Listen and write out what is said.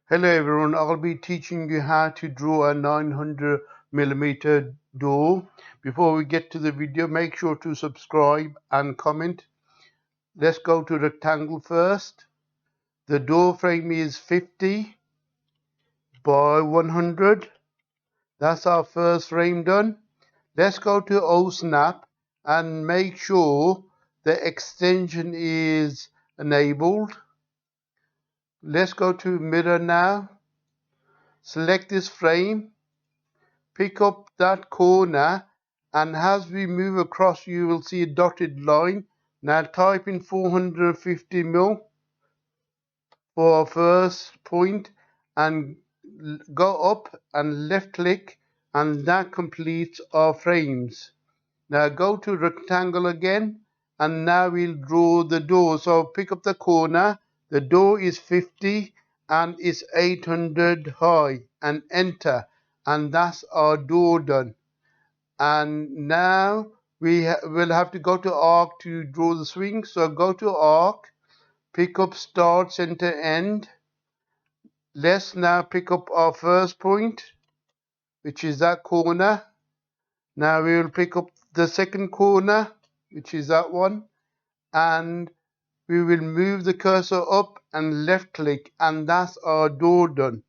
Hello everyone, I'll be teaching you how to draw a 900mm door. Before we get to the video, make sure to subscribe and comment. Let's go to rectangle first. The door frame is 50 by 100. That's our first frame done. Let's go to OSnap and make sure the extension is enabled. Let's go to mirror now. Select this frame. Pick up that corner, and as we move across you will see a dotted line. Now type in 450mm for our first point and go up and left click, and that completes our frames. Now go to rectangle again, and now we'll draw the door. So pick up the corner. The door is 50 and it's 800 high, and enter, and that's our door done. And now we will have to go to arc to draw the swing. So go to arc, pick up start, center, end. Let's now pick up our first point, which is that corner. Now we will pick up the second corner, which is that one, and we will move the cursor up and left click, and that's our door done.